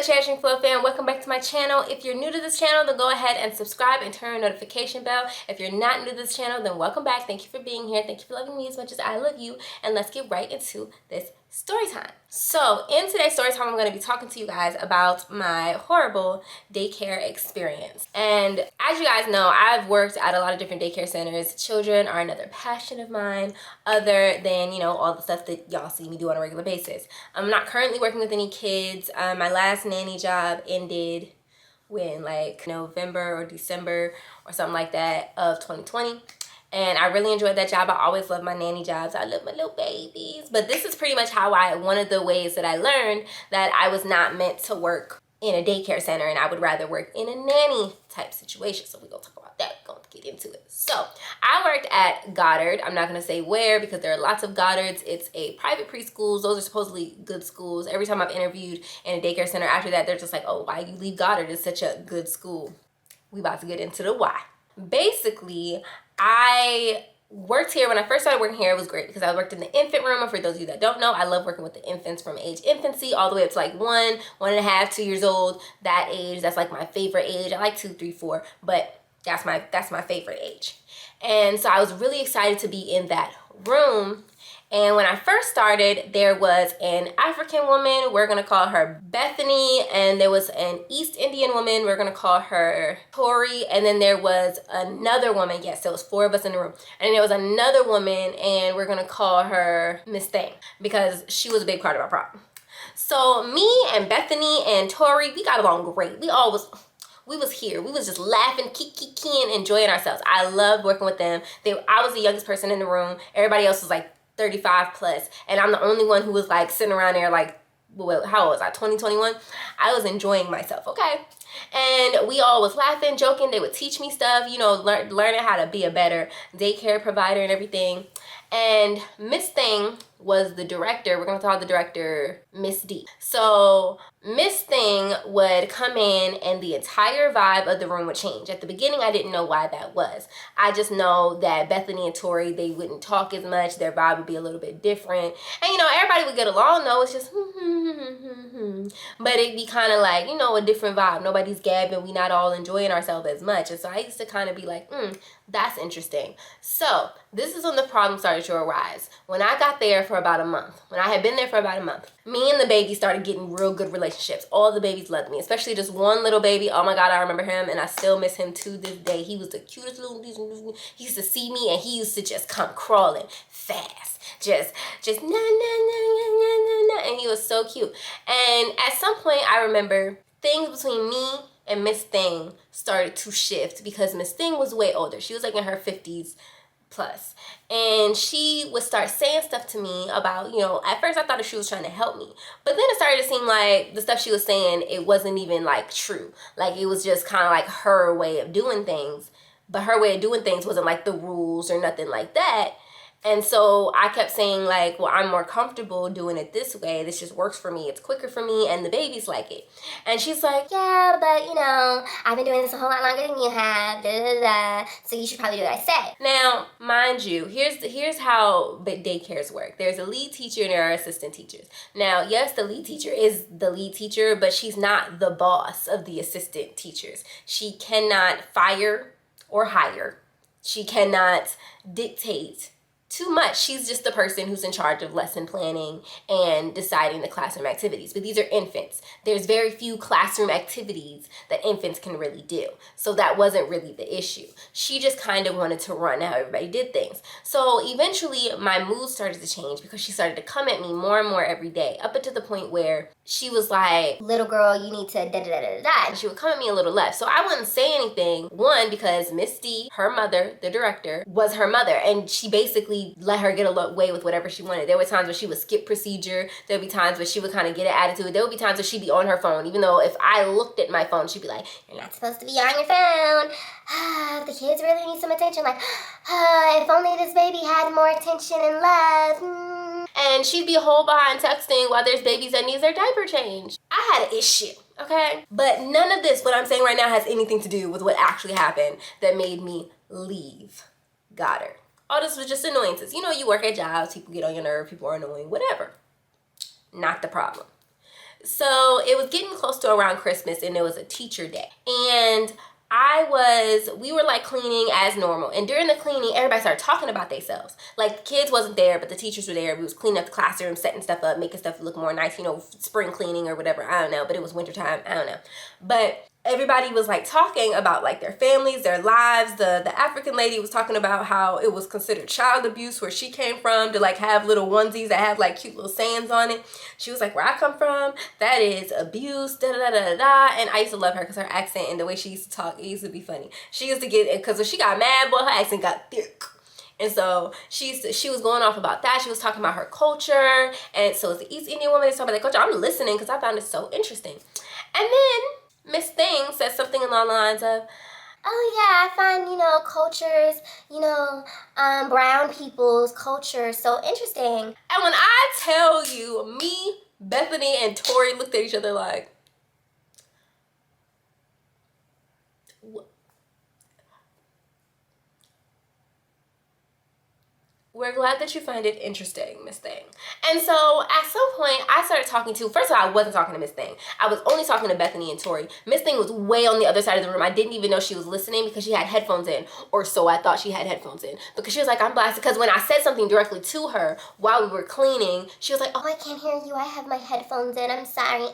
up, Cherishing Flow fam? Welcome back to my channel. If you're new to this channel, then go ahead and subscribe and turn on the notification bell. If you're not new to this channel, then welcome back. Thank you for being here. Thank you for loving me as much as I love you. And let's get right into this story time. So in today's story time, I'm going to be talking to you guys about my horrible daycare experience. And as you guys know, I've worked at a lot of different daycare centers. Children are another passion of mine, other than, you know, all the stuff that y'all see me do on a regular basis. I'm not currently working with any kids. My last nanny job ended when, like, November or December or something like that of 2020. And I really enjoyed that job. I always love my nanny jobs. I love my little babies. But this is pretty much one of the ways that I learned that I was not meant to work in a daycare center, and I would rather work in a nanny type situation. So we're gonna talk about that. We're gonna get into it. So I worked at Goddard. I'm not gonna say where because there are lots of Goddards. It's a private preschool. Those are supposedly good schools. Every time I've interviewed in a daycare center after that, they're just like, oh, why you leave Goddard? It's such a good school. We about to get into the why. Basically, I worked here. When I first started working here, it was great because I worked in the infant room. And for those of you that don't know, I love working with the infants from age infancy all the way up to like 1, 1.5, 2 years old. That age, that's like my favorite age. I like 2, 3, 4, but that's my favorite age. And so I was really excited to be in that room. And when I first started, there was an African woman, we're gonna call her Bethany, and there was an East Indian woman, we're gonna call her Tori, and then there was another woman, yes, there was 4 of us in the room, and then there was another woman, and we're gonna call her Miss Thing, because she was a big part of our problem. So me and Bethany and Tori, we got along great. We was here. We was just laughing, kicking, enjoying ourselves. I loved working with them. I was the youngest person in the room. Everybody else was like 35 plus, and I'm the only one who was like sitting around there like, well, how old was I, 20, 21? I was enjoying myself, okay? And we all was laughing, joking. They would teach me stuff, you know, learning how to be a better daycare provider and everything. And Miss Thing was the director. We're gonna call the director Miss D. So Miss Thing would come in and the entire vibe of the room would change. At the beginning, I didn't know why that was. I just know that Bethany and Tori, they wouldn't talk as much. Their vibe would be a little bit different. And, you know, everybody would get along, though. It's just, but it'd be kind of like, you know, a different vibe. Nobody's gabbing. We not all enjoying ourselves as much. And so I used to kind of be like, that's interesting. So this is when the problem started to arise. When I got there for about a month, when I had been there for about a month, me and the baby started getting real good relationships. All the babies loved me, especially just one little baby. Oh my God, I remember him, and I still miss him to this day. He was the cutest little, he used to see me and he used to just come crawling fast. Just na na na na na na, and he was so cute. And at some point, I remember things between me and Miss Thing started to shift because Miss Thing was way older. She was like in her 50s plus. And she would start saying stuff to me about, you know, at first I thought that she was trying to help me. But then it started to seem like the stuff she was saying, it wasn't even like true. Like it was just kind of like her way of doing things. But her way of doing things wasn't like the rules or nothing like that. And so I kept saying like, well, I'm more comfortable doing it this way. This just works for me. It's quicker for me, and the babies like it. And she's like, yeah, but you know, I've been doing this a whole lot longer than you have, so you should probably do what I say. Now, mind you, here's how daycares work. There's a lead teacher and there are assistant teachers. Now, yes, the lead teacher is the lead teacher, but she's not the boss of the assistant teachers. She cannot fire or hire. She cannot dictate too much. She's just the person who's in charge of lesson planning and deciding the classroom activities. But these are infants. There's very few classroom activities that infants can really do. So that wasn't really the issue. She just kind of wanted to run how everybody did things. So eventually my mood started to change because she started to come at me more and more every day, up until the point where she was like, little girl, you need to da-da-da-da-da. And she would come at me a little less. So I wouldn't say anything, one, because Misty, her mother, the director, was her mother. And she basically let her get away with whatever she wanted. There were times where she would skip procedure. There would be times where she would kind of get an attitude. There would be times where she'd be on her phone, even though if I looked at my phone, she'd be like, you're not supposed to be on your phone. The kids really need some attention. Like, if only this baby had more attention and love. And she'd be a whole behind texting while there's babies that needs their diaper changed. I had an issue, okay? But none of this, what I'm saying right now, has anything to do with what actually happened that made me leave Goddard. All this was just annoyances. You know, you work at jobs, people get on your nerve, people are annoying, whatever. Not the problem. So it was getting close to around Christmas, and it was a teacher day. And we were like cleaning as normal. And during the cleaning, everybody started talking about themselves. Like, the kids wasn't there, but the teachers were there. We was cleaning up the classroom, setting stuff up, making stuff look more nice, you know, spring cleaning or whatever. I don't know, but it was wintertime. I don't know. But everybody was like talking about like their families, their lives. The African lady was talking about how it was considered child abuse where she came from, to like have little onesies that have like cute little sayings on it. She was like, where I come from, that is abuse, da da da da da. And I used to love her because her accent and the way she used to talk, it used to be funny. She used to get, because when she got mad, boy, her accent got thick. And so she was going off about that. She was talking about her culture. And so it's the East Indian woman that's talking about their culture. I'm listening because I found it so interesting. And then Miss Thing said something along the lines of, oh yeah, I find, you know, cultures, you know, brown people's culture so interesting. And when I tell you, me, Bethany, and Tori looked at each other like, we're glad that you find it interesting, Miss Thing. And so at some point, I started talking to, first of all, I wasn't talking to Miss Thing. I was only talking to Bethany and Tori. Miss Thing was way on the other side of the room. I didn't even know she was listening because she had headphones in, or so I thought she had headphones in. Because she was like, I'm blasted. Because when I said something directly to her while we were cleaning, she was like, oh, I can't hear you. I have my headphones in. I'm sorry.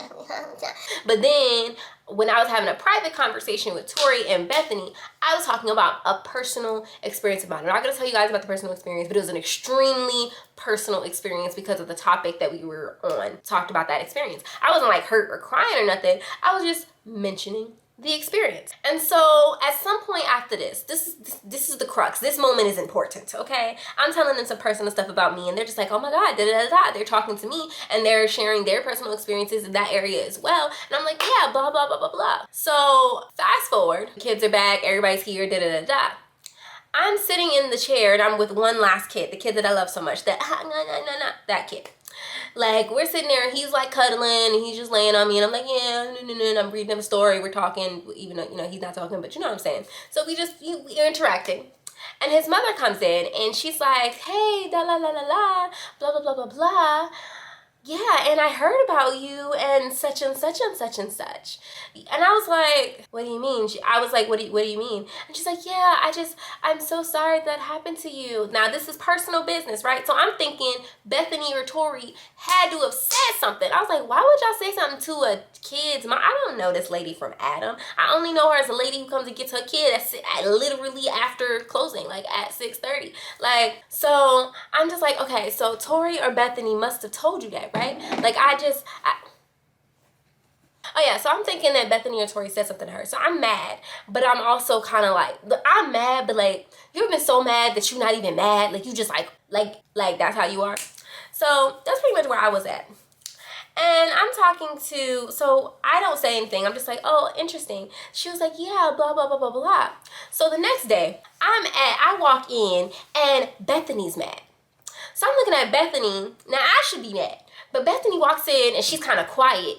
But then when I was having a private conversation with Tori and Bethany, I was talking about a personal experience of mine. I'm not going to tell you guys about the personal experience, but it was an extremely personal experience because of the topic that we were on. Talked about that experience. I wasn't like hurt or crying or nothing. I was just mentioning the experience. And so at some point after this is the crux. This moment is important, okay? I'm telling them some personal stuff about me, and they're just like, oh my God, da da da da. They're talking to me, and they're sharing their personal experiences in that area as well. And I'm like, yeah, blah, blah, blah, blah, blah. So fast forward, kids are back, everybody's here, da da da da. I'm sitting in the chair, and I'm with one last kid, the kid that I love so much, that kid. Like, we're sitting there and he's like cuddling and he's just laying on me, and I'm like, yeah, and I'm reading him a story, we're talking, even though, you know, he's not talking, but you know what I'm saying. So we're interacting. And his mother comes in and she's like, hey, da la la la la, blah blah blah blah blah. Yeah, and I heard about you and such and such and such and such. And I was like, what do you mean? I was like, what do you mean? And she's like, yeah, I'm so sorry that happened to you. Now, this is personal business, right? So I'm thinking Bethany or Tori had to have said something. I was like, why would y'all say something to a kid's mom? I don't know this lady from Adam. I only know her as a lady who comes and gets her kid at literally after closing, like at 6:30. Like, so I'm just like, okay, so Tori or Bethany must have told you that, right? Like, oh yeah, so I'm thinking that Bethany or Tori said something to her. So I'm mad, but I'm also kind of like, I'm mad, but like, you ever been so mad that you're not even mad? Like, you just like that's how you are. So that's pretty much where I was at. And I'm talking to, so I don't say anything. I'm just like, oh, interesting. She was like, yeah, blah, blah, blah, blah, blah. So the next day, I walk in and Bethany's mad. So I'm looking at Bethany. Now, I should be mad. But Bethany walks in and she's kind of quiet.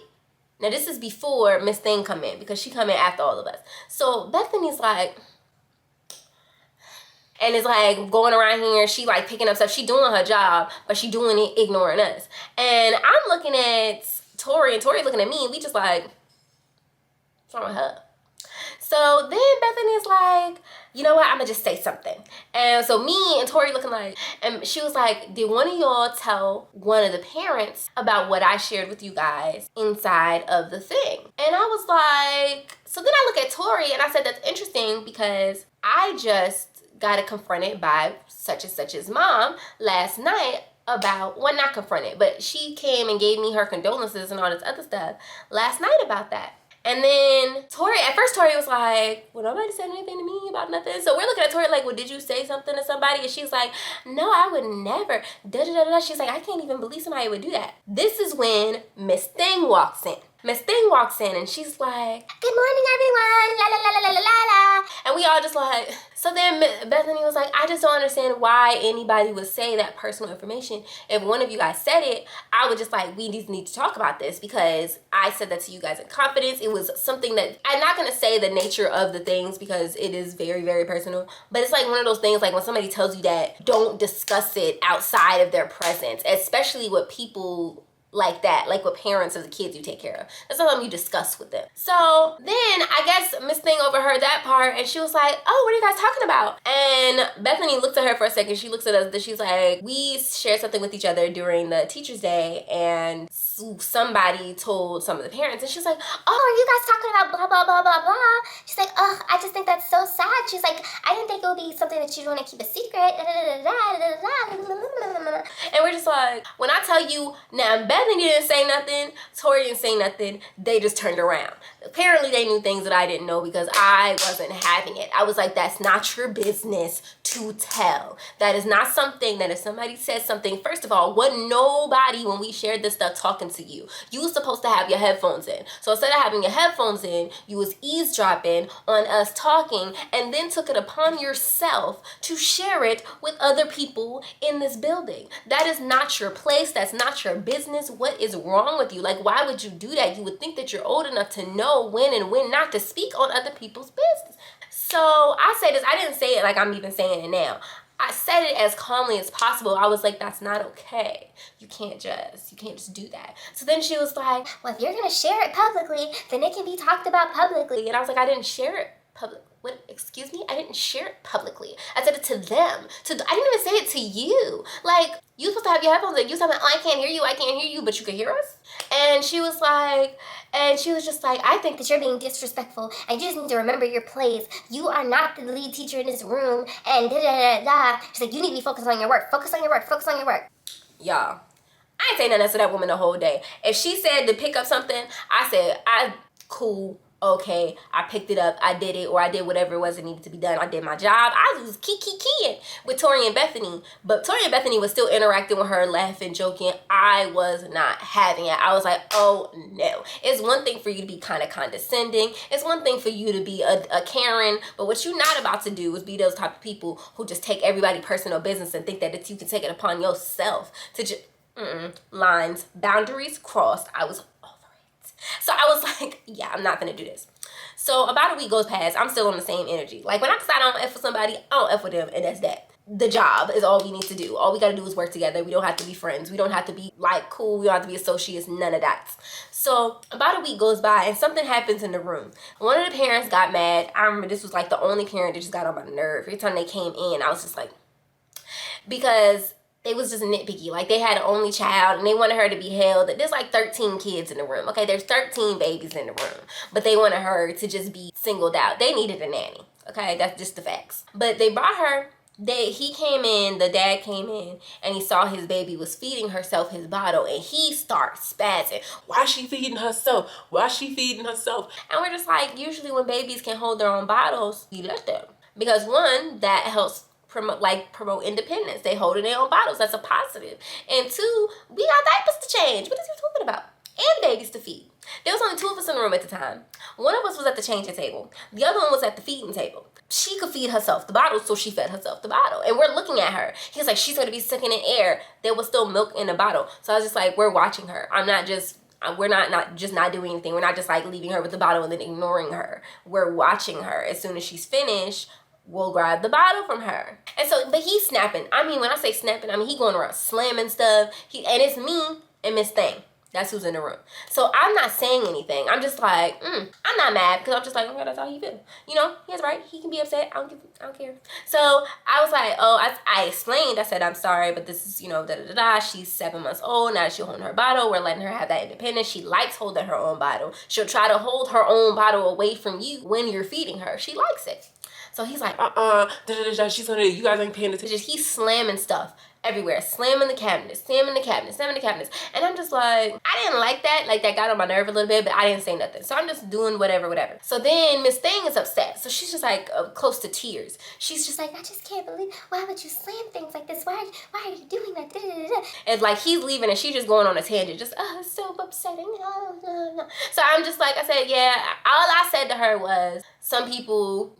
Now, this is before Miss Thing come in, because she come in after all of us. So Bethany's like, and is like going around here. She like picking up stuff. She doing her job, but she doing it ignoring us. And I'm looking at Tori, and Tori looking at me. We just like, what's wrong with her? So then Bethany's like, you know what, I'm gonna just say something. And so me and Tori looking like, and she was like, did one of y'all tell one of the parents about what I shared with you guys inside of the thing? And I was like, so then I look at Tori and I said, that's interesting because I just got confronted by such and such's mom last night about, well, not confronted, but she came and gave me her condolences and all this other stuff last night about that. And then Tori, at first Tori was like, well, nobody said anything to me about nothing. So we're looking at Tori like, well, did you say something to somebody? And she's like, no, I would never. Da da da da. She's like, I can't even believe somebody would do that. This is when Miss Thing walks in. Miss Thing walks in and she's like, good morning, everyone. La la la la la la la. And we all just like, so then Bethany was like, I just don't understand why anybody would say that personal information. If one of you guys said it, I would just like, we just need to talk about this because I said that to you guys in confidence. It was something that, I'm not going to say the nature of the things because it is very, very personal, but it's like one of those things like when somebody tells you that, don't discuss it outside of their presence, especially with people like that, like with parents of the kids you take care of. That's not something you discuss with them. So then I guess Miss Thing overheard that part and she was like, oh, what are you guys talking about? And Bethany looked at her for a second. She looks at us and she's like, we shared something with each other during the Teacher's Day and somebody told some of the parents, and she's like, oh, are you guys talking about blah, blah, blah, blah, blah? She's like, oh, I just think that's so sad. She's like, I didn't think it would be something that you'd want to keep a secret. And we're just like, when I tell you, now Bethany didn't say nothing, Tori didn't say nothing, they just turned around. Apparently they knew things that I didn't know because I wasn't having it. I was like, that's not your business to tell. That is not something that if somebody says something, first of all, wasn't nobody when we shared this stuff talking to you. You was supposed to have your headphones in. So instead of having your headphones in, you was eavesdropping on us talking and then took it upon yourself to share it with other people in this building. That is not your place. That's not your business. What is wrong with you? Like, why would you do that? You would think that you're old enough to know when and when not to speak on other people's business. So I say this, I didn't say it like I'm even saying it now. I said it as calmly as possible. I was like, that's not okay. You can't just do that. So then she was like, well, if you're gonna share it publicly, then it can be talked about publicly. And I was like, I didn't share it publicly. What, excuse me? I didn't share it publicly. I said it to them. I didn't even say it to you. Like, you supposed to have your headphones in. You talking about, oh, I can't hear you, but you can hear us? And she was just like, I think that you're being disrespectful and you just need to remember your place. You are not the lead teacher in this room and da-da-da-da. She's like, you need to be focused on your work. Focus on your work. Focus on your work. Y'all, I ain't saying nothing to that woman the whole day. If she said to pick up something, I said, cool. Okay, I picked it up, I did it, or I did whatever it was that needed to be done. I did my job. I was keying with Tori and Bethany, but Tori and Bethany was still interacting with her, laughing, joking. I was not having it. I was like, oh no. It's one thing for you to be kind of condescending. It's one thing for you to be a Karen, but what you're not about to do is be those type of people who just take everybody personal business and think that you can take it upon yourself to just, lines, boundaries crossed. I was So I was like, yeah, I'm not gonna do this. So about a week goes past, I'm still on the same energy. Like when I decide I don't F with somebody, I don't F with them, and that's that. The job is all we need to do. All we gotta do is work together. We don't have to be friends. We don't have to be like cool. We don't have to be associates, none of that. So about a week goes by and something happens in the room. One of the parents got mad. I remember this was like the only parent that just got on my nerve. Every time they came in, I was just like, because they was just nitpicky. Like they had an only child and they wanted her to be held. There's like 13 kids in the room. Okay, there's 13 babies in the room. But they wanted her to just be singled out. They needed a nanny. Okay, that's just the facts. But they brought her. He came in, the dad came in, and he saw his baby was feeding herself his bottle, and he starts spazzing. Why is she feeding herself? Why is she feeding herself? And we're just like, usually when babies can hold their own bottles, you let them. Because one, that helps promote independence. They hold their own bottles. That's a positive. And two, we got diapers to change. What is he talking about? And babies to feed. There was only 2 of us in the room at the time. One of us was at the changing table. The other one was at the feeding table. She could feed herself the bottle, so she fed herself the bottle. And we're looking at her. He's like, she's going to be sucking in air. There was still milk in the bottle. So I was just like, we're watching her. We're not just not doing anything. We're not just like leaving her with the bottle and then ignoring her. We're watching her. As soon as she's finished, we'll grab the bottle from her. And so, but he's snapping. I mean, when I say snapping, I mean, he going around slamming stuff. And it's me and Miss Thing. That's who's in the room. So I'm not saying anything. I'm just like, I'm not mad because I'm just like, okay, that's how he feel. You know, he's right. He can be upset. I don't care. So I was like, I explained. I said, I'm sorry, but this is, da-da-da-da. She's 7 months old. Now that she's holding her bottle, we're letting her have that independence. She likes holding her own bottle. She'll try to hold her own bottle away from you when you're feeding her. She likes it. So he's like, she's gonna, you guys ain't paying attention. He's slamming stuff everywhere, slamming the cabinets. And I'm just like, I didn't like that. Like that got on my nerve a little bit, but I didn't say nothing. So I'm just doing whatever. So then Miss Thing is upset. So she's just like close to tears. She's just like, I just can't believe, why would you slam things like this? Why are you doing that? And like he's leaving and she's just going on a tangent. Just, it's so upsetting. No. So I'm just like, I said, yeah, all I said to her was, some people,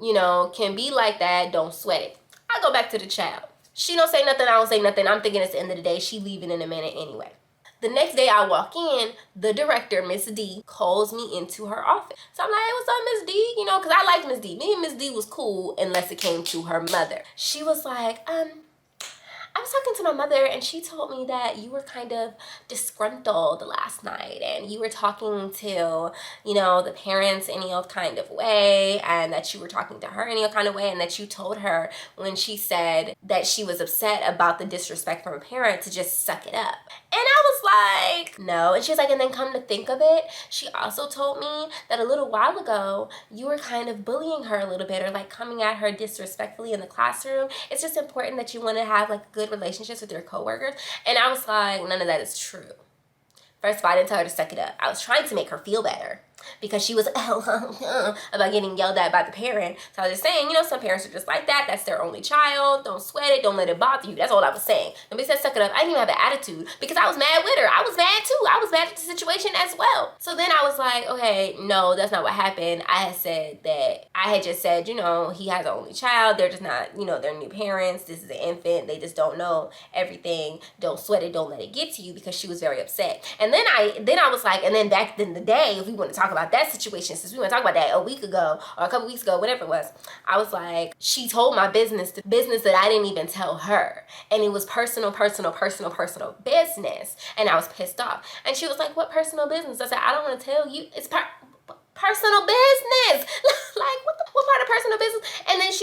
can be like that. Don't sweat it. I go back to the child. She don't say nothing, I don't say nothing. I'm thinking it's the end of the day. She leaving in a minute anyway. The next day I walk in, the director, Miss D, calls me into her office. So I'm like, hey, what's up, Miss D? Because I liked Miss D. Me and Miss D was cool unless it came to her mother. She was like, I was talking to my mother and she told me that you were kind of disgruntled last night and you were talking to, you know, the parents any old kind of way, and that you were talking to her any old kind of way, and that you told her when she said that she was upset about the disrespect from a parent to just suck it up. And I was like, no. And she was like, and then come to think of it, she also told me that a little while ago you were kind of bullying her a little bit, or like coming at her disrespectfully in the classroom. It's just important that you want to have like good relationships with your coworkers. And I was like, none of that is true. First of all, I didn't tell her to suck it up. I was trying to make her feel better because she was about getting yelled at by the parent. So I was just saying, you know, some parents are just like that. That's their only child. Don't sweat it. Don't let it bother you. That's all I was saying. Nobody said suck it up. I didn't even have an attitude because I was mad with her. I was mad too. I was mad at the situation as well. So then I was like, okay, no, that's not what happened. I had just said, you know, he has an only child. They're just not, you know, they're new parents. This is an infant. They just don't know everything. Don't sweat it. Don't let it get to you, because she was very upset. And then I was like, and then back in the day, if we want to talk about that situation, since we want to talk about that a week ago or a couple weeks ago, whatever it was, I was like, she told my business that I didn't even tell her, and it was personal business, and I was pissed off. And she was like, what personal business? I said, I don't want to tell you. It's personal business. Like, what part of personal business? And then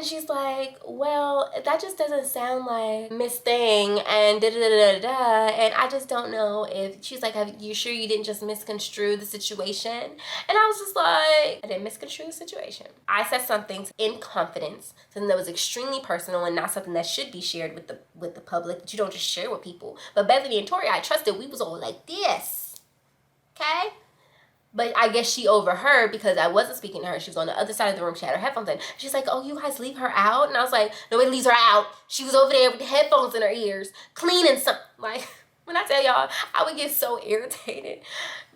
she's like, well, that just doesn't sound like Miss Thing and da-da-da-da-da. And I just don't know if, she's like, are you sure you didn't just misconstrue the situation? And I was just like, I didn't misconstrue the situation. I said something in confidence, something that was extremely personal and not something that should be shared with the public, that you don't just share with people. But Bethany and Tori, I trusted, we was all like this, okay? But I guess she overheard because I wasn't speaking to her. She was on the other side of the room. She had her headphones in. She's like, oh, you guys leave her out? And I was like, nobody leaves her out. She was over there with the headphones in her ears, cleaning something. Like, when I tell y'all, I would get so irritated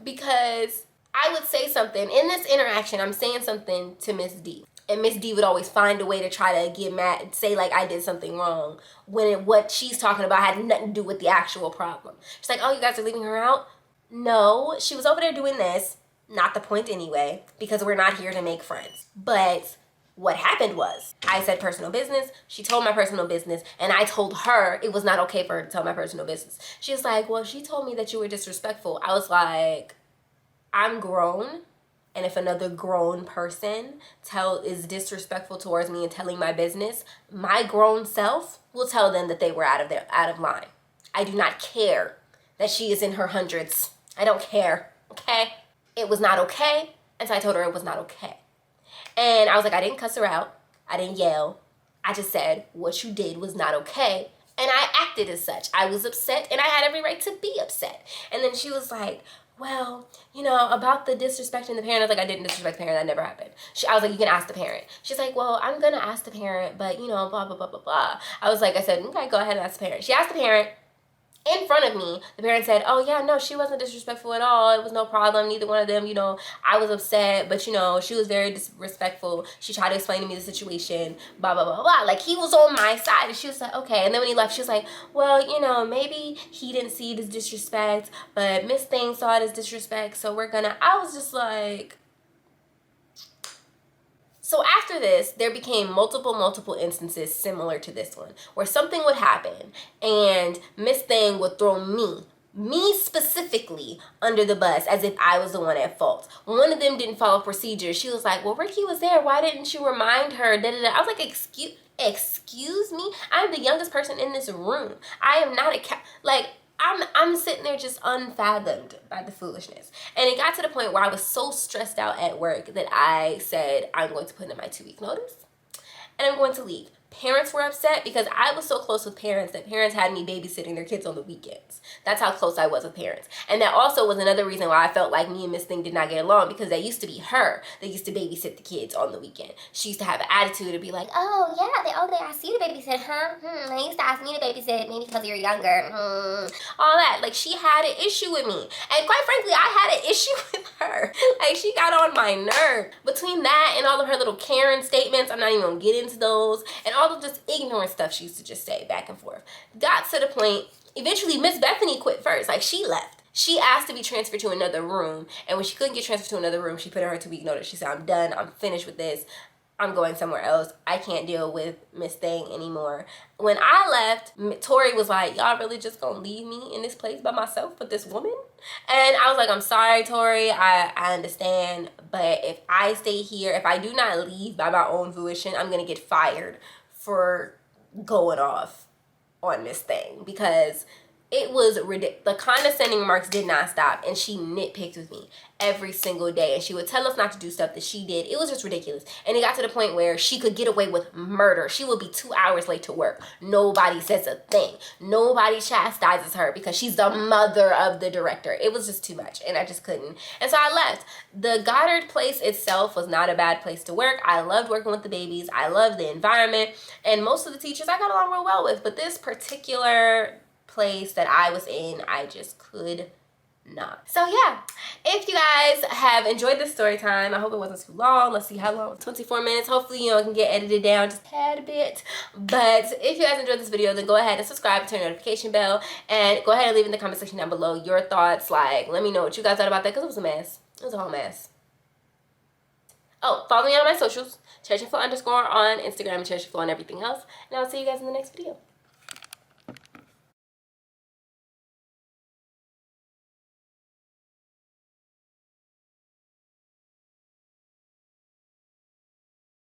because I would say something. In this interaction, I'm saying something to Miss D. And Miss D would always find a way to try to get mad and say like I did something wrong, when what she's talking about had nothing to do with the actual problem. She's like, oh, you guys are leaving her out? No, she was over there doing this. Not the point anyway, because we're not here to make friends. But what happened was, I said personal business, she told my personal business, and I told her it was not okay for her to tell my personal business. She was like, well, she told me that you were disrespectful. I was like, I'm grown, and if another grown person is disrespectful towards me and telling my business, my grown self will tell them that they were out of line. I do not care that she is in her hundreds. I don't care, okay? It was not okay, and so I told her it was not okay. And I was like, I didn't cuss her out. I didn't yell. I just said what you did was not okay, and I acted as such. I was upset, and I had every right to be upset. And then she was like, well, you know, about the disrespecting the parent. I was like, I didn't disrespect the parent. That never happened. I was like, you can ask the parent. She's like, well, I'm going to ask the parent, but, you know, blah, blah, blah, blah, blah. I said, okay, go ahead and ask the parent. She asked the parent. In front of me, the parent said, oh yeah, no, she wasn't disrespectful at all. It was no problem. Neither one of them, you know, I was upset, but you know, she was very disrespectful. She tried to explain to me the situation, blah, blah, blah, blah. Like, he was on my side, and she was like, okay. And then when he left, she was like, well, you know, maybe he didn't see it as disrespect, but Miss Thing saw it as disrespect, so I was just like. So after this, there became multiple instances similar to this one, where something would happen and Miss Thing would throw me specifically, under the bus as if I was the one at fault. One of them didn't follow procedure. She was like, well, Ricky was there. Why didn't you remind her? Da, da, da. I was like, excuse me? I'm the youngest person in this room. I am not I'm sitting there just unfathomed by the foolishness. And it got to the point where I was so stressed out at work that I said, I'm going to put in my 2-week notice and I'm going to leave. Parents were upset because I was so close with parents that parents had me babysitting their kids on the weekends. That's how close I was with parents. And that also was another reason why I felt like me and Miss Thing did not get along, because that used to be her that used to babysit the kids on the weekend. She used to have an attitude to be like, oh yeah, they asked you to babysit, huh? They used to ask me to babysit, maybe because you're younger. All that. Like, she had an issue with me. And quite frankly, I had an issue with her. Like, she got on my nerve. Between that and all of her little Karen statements, I'm not even gonna get into those, and all of just ignorant stuff she used to just say back and forth, got to the point, eventually Miss Bethany quit first. Like, she left. She asked to be transferred to another room, and when she couldn't get transferred to another room, she put in her 2-week notice. She said, I'm done, I'm finished with this, I'm going somewhere else. I can't deal with Miss Thing anymore. When I left, Tori was like, y'all really just gonna leave me in this place by myself with this woman? And I was like, I'm sorry, Tori. I understand. But if I stay here, if I do not leave by my own fruition, I'm gonna get fired for going off on Miss Thing, because it was ridiculous. The condescending remarks did not stop, and she nitpicked with me every single day, and she would tell us not to do stuff that she did. It was just ridiculous, and it got to the point where she could get away with murder. She would be 2 hours late to work. Nobody says a thing. Nobody chastises her because she's the mother of the director. It was just too much, and I just couldn't. And so I left. The Goddard place itself was not a bad place to work. I loved working with the babies. I loved the environment, and most of the teachers I got along real well with, but this particular place that I was in, I just could not. So yeah, if you guys have enjoyed this story time, I hope it wasn't too long. Let's see how long. 24 minutes. Hopefully, you know, it can get edited down just a tad bit. But if you guys enjoyed this video, then go ahead and subscribe and turn the notification bell, and go ahead and leave in the comment section down below your thoughts. Like, let me know what you guys thought about that, because it was a mess. It was a whole mess. Oh, follow me on my socials, cherishingflow_ on Instagram, and cherishingflow on everything else, and I'll see you guys in the next video.